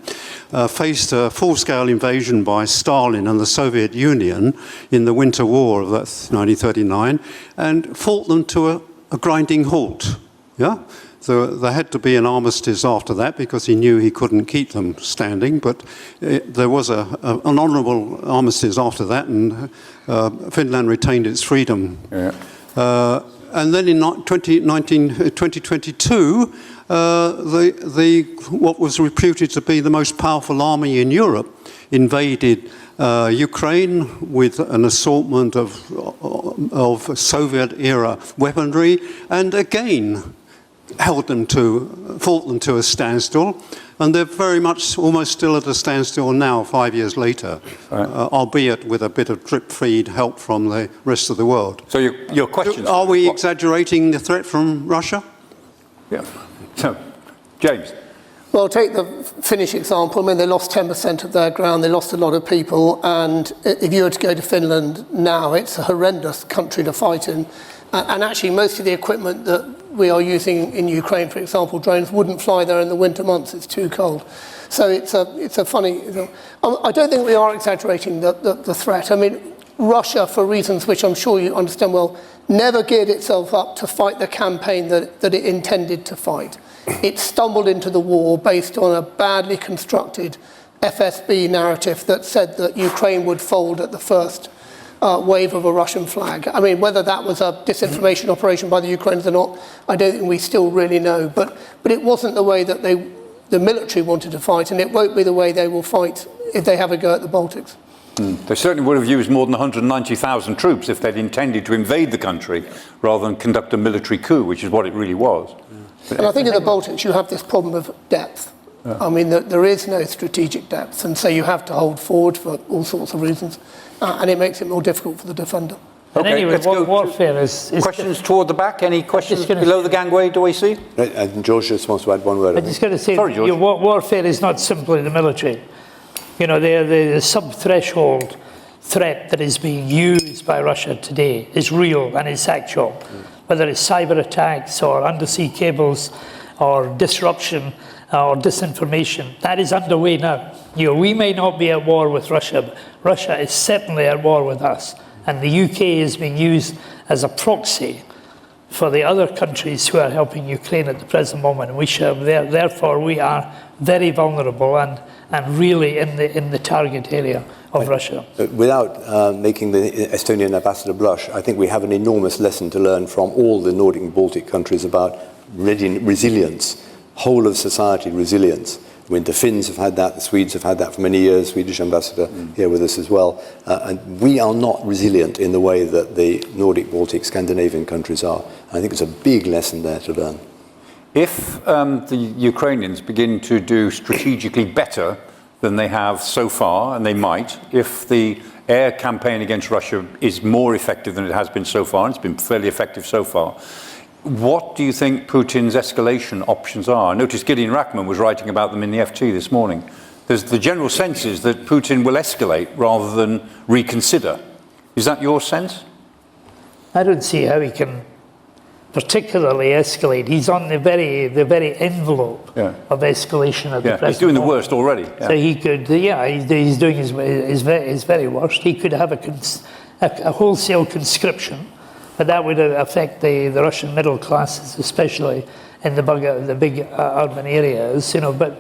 faced a full-scale invasion by Stalin and the Soviet Union in the Winter War of that 1939, and fought them to a grinding halt. Yeah? So there had to be an armistice after that because he knew he couldn't keep them standing, but there was an honourable armistice after that, and Finland retained its freedom. Yeah. And then in 2022, what was reputed to be the most powerful army in Europe invaded Ukraine with an assortment of Soviet-era weaponry, and again fought them to a standstill, and they're very much almost still at a standstill now, 5 years later, albeit with a bit of drip-feed help from the rest of the world. So your question... Are we exaggerating the threat from Russia? Yeah. So, James. Well, take the Finnish example. I mean, they lost 10% of their ground, they lost a lot of people, and if you were to go to Finland now, it's a horrendous country to fight in. And actually, most of the equipment that we are using in Ukraine, for example, drones, wouldn't fly there in the winter months. It's too cold. So it's a funny... I don't think we are exaggerating the threat. I mean, Russia, for reasons which I'm sure you understand well, never geared itself up to fight the campaign that it intended to fight. It stumbled into the war based on a badly constructed FSB narrative that said that Ukraine would fold at the first wave of a Russian flag. I mean, whether that was a disinformation operation by the Ukrainians or not, I don't think we still really know. But it wasn't the way that the military wanted to fight, and it won't be the way they will fight if they have a go at the Baltics. They certainly would have used more than 190,000 troops if they'd intended to invade the country rather than conduct a military coup, which is what it really was. And I think in the Baltics you have this problem of depth. I mean, there is no strategic depth, and so you have to hold forward for all sorts of reasons, and it makes it more difficult for the defender. Okay, anyway, warfare is... Questions toward the back? Any questions below the gangway, do we see? And George just wants to add one word. I'm just going to say, Sorry, George. Warfare is not simply the military. You know, the sub-threshold threat that is being used by Russia today is real and it's actual. Whether it's cyber attacks or undersea cables or disruption or disinformation, that is underway now. You know, we may not be at war with Russia, but Russia is certainly at war with us. And the UK is being used as a proxy for the other countries who are helping Ukraine at the present moment. Therefore, we are very vulnerable and really in the target area of Russia. Without making the Estonian ambassador blush, I think we have an enormous lesson to learn from all the Nordic and Baltic countries about resilience, whole of society resilience. I mean, the Finns have had that, the Swedes have had that for many years, Swedish ambassador here with us as well. And we are not resilient in the way that the Nordic, Baltic, Scandinavian countries are. I think it's a big lesson there to learn. If the Ukrainians begin to do strategically better than they have so far, and they might, if the air campaign against Russia is more effective than it has been so far, and it's been fairly effective so far, what do you think Putin's escalation options are? I noticed Gideon Rachman was writing about them in the FT this morning. The general sense is that Putin will escalate rather than reconsider. Is that your sense? I don't see how he can particularly escalate. He's on the very envelope of escalation at the present he's doing moment. the worst already. Yeah. So he could, he's doing his very worst. He could have a wholesale conscription, but that would affect the Russian middle classes, especially in the big urban areas. You know, but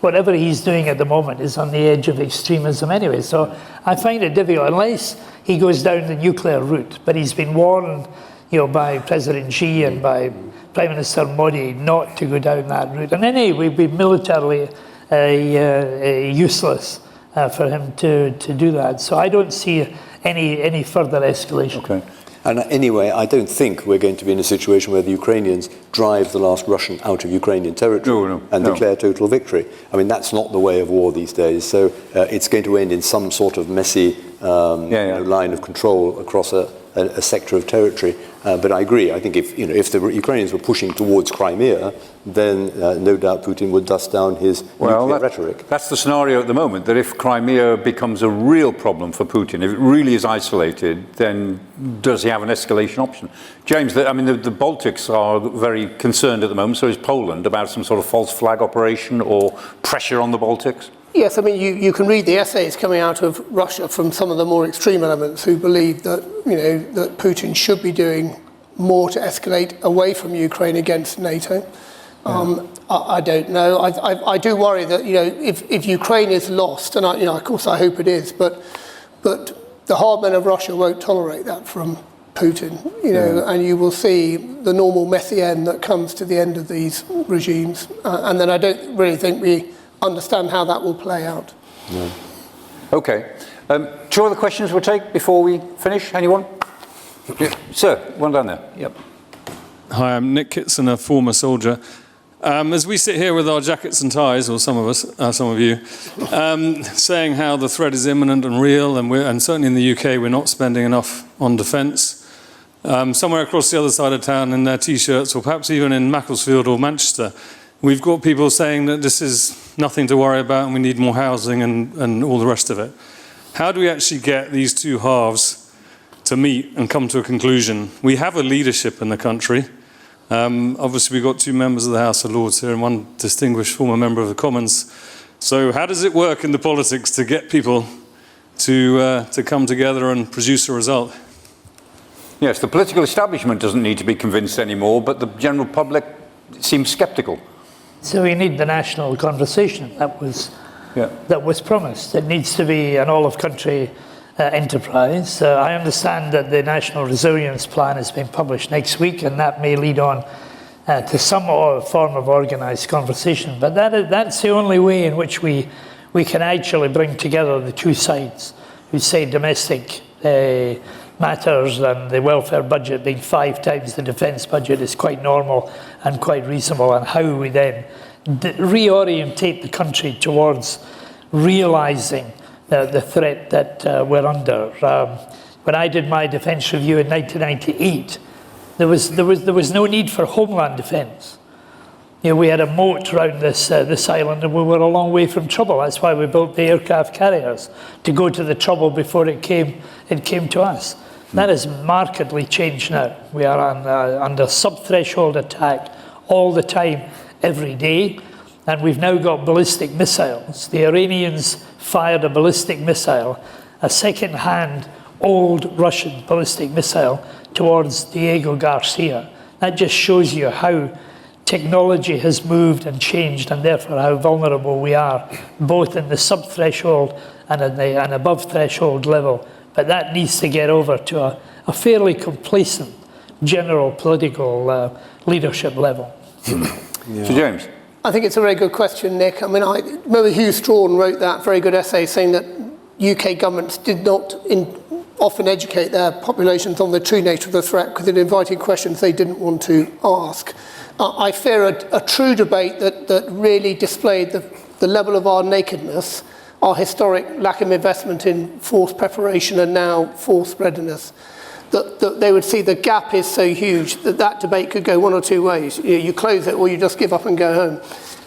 whatever he's doing at the moment is on the edge of extremism anyway. So I find it difficult unless he goes down the nuclear route. But he's been warned, you know, by President Xi and by Prime Minister Modi not to go down that route. And anyway, it would be militarily useless for him to do that. So I don't see any further escalation. Okay. And anyway, I don't think we're going to be in a situation where the Ukrainians drive the last Russian out of Ukrainian territory and declare total victory. I mean, that's not the way of war these days. So it's going to end in some sort of messy line of control across a sector of territory. But I agree. I think if the Ukrainians were pushing towards Crimea, then no doubt Putin would dust down his nuclear rhetoric. That's the scenario at the moment, that if Crimea becomes a real problem for Putin, if it really is isolated, then does he have an escalation option? James, the Baltics are very concerned at the moment, so is Poland, about some sort of false flag operation or pressure on the Baltics? Yes, I mean, you can read the essays coming out of Russia from some of the more extreme elements who believe that, that Putin should be doing more to escalate away from Ukraine against NATO. I don't know. I do worry that, if Ukraine is lost, and of course I hope it is, but the hard men of Russia won't tolerate that from Putin, and you will see the normal messy end that comes to the end of these regimes. And then I don't really think we understand how that will play out. No. Okay. 2 other questions we'll take before we finish. Anyone? Yeah. Sir, one down there. Yep. Hi, I'm Nick Kitson, a former soldier. As we sit here with our jackets and ties, or some of us, some of you, saying how the threat is imminent and real, and certainly in the UK we're not spending enough on defence. Somewhere across the other side of town in their T-shirts, or perhaps even in Macclesfield or Manchester, we've got people saying that this is nothing to worry about and we need more housing and all the rest of it. How do we actually get these two halves to meet and come to a conclusion? We have a leadership in the country. Obviously, we've got two members of the House of Lords here and one distinguished former member of the Commons. So how does it work in the politics to get people to come together and produce a result? Yes, the political establishment doesn't need to be convinced anymore, but the general public seems sceptical. So we need the national conversation that was promised. It needs to be an all-of-country enterprise. I understand that the National Resilience Plan has been published next week, and that may lead on to some form of organised conversation. But that's the only way in which we can actually bring together the two sides who say domestic matters and the welfare budget being 5 times the defence budget is quite normal and quite reasonable, and how we then reorientate the country towards realising the threat that we're under. When I did my defence review in 1998, there was no need for homeland defence. You know, we had a moat around this island, and we were a long way from trouble. That's why we built the aircraft carriers, to go to the trouble before it came to us. That has markedly changed now. We are under sub-threshold attack all the time, every day, and we've now got ballistic missiles. The Iranians fired a ballistic missile, a second-hand old Russian ballistic missile, towards Diego Garcia. That just shows you how technology has moved and changed, and therefore how vulnerable we are, both in the sub-threshold and at an above-threshold level. But that needs to get over to a fairly complacent general political leadership level. Sir James? I think it's a very good question, Nick. I mean, I remember Hugh Strawn wrote that very good essay saying that UK governments did not often educate their populations on the true nature of the threat because it invited questions they didn't want to ask. I fear a true debate that really displayed the level of our nakedness, our historic lack of investment in force preparation and now force readiness, that they would see the gap is so huge that debate could go one or two ways. You close it or you just give up and go home.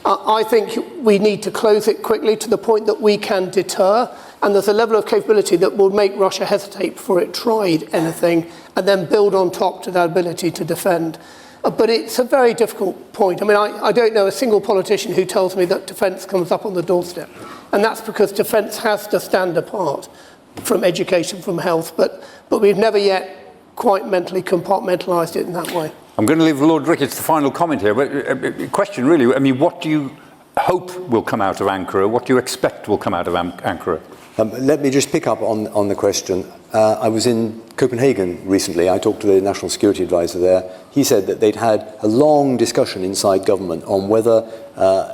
I think we need to close it quickly to the point that we can deter, and there's a level of capability that will make Russia hesitate before it tried anything, and then build on top to that ability to defend. But it's a very difficult point. I mean, I don't know a single politician who tells me that defence comes up on the doorstep. And that's because defence has to stand apart from education, from health. But we've never yet quite mentally compartmentalised it in that way. I'm going to leave Lord Ricketts the final comment here. But a question really, I mean, what do you hope will come out of Ankara? What do you expect will come out of Ankara? Let me just pick up on the question. I was in Copenhagen recently. I talked to the National Security Advisor there. He said that they'd had a long discussion inside government on whether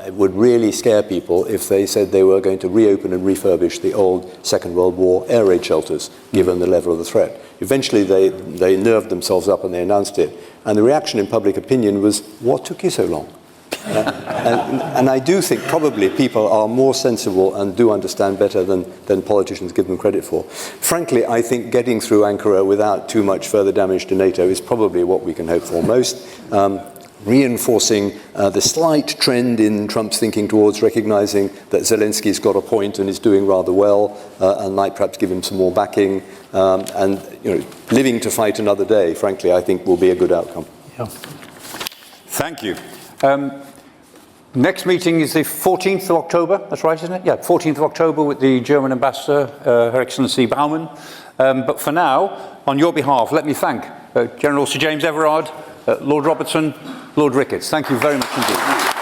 it would really scare people if they said they were going to reopen and refurbish the old Second World War air raid shelters, given the level of the threat. Eventually, they nerved themselves up and they announced it. And the reaction in public opinion was, what took you so long? And I do think probably people are more sensible and do understand better than politicians give them credit for. Frankly, I think getting through Ankara without too much further damage to NATO is probably what we can hope for most. Reinforcing the slight trend in Trump's thinking towards recognising that Zelensky's got a point and is doing rather well, and might perhaps give him some more backing. And living to fight another day, frankly, I think will be a good outcome. Yeah. Thank you. Next meeting is the 14th of October, that's right, isn't it? Yeah, 14th of October with the German Ambassador, Her Excellency Baumann. But for now, on your behalf, let me thank General Sir James Everard, Lord Robertson, Lord Ricketts. Thank you very much indeed.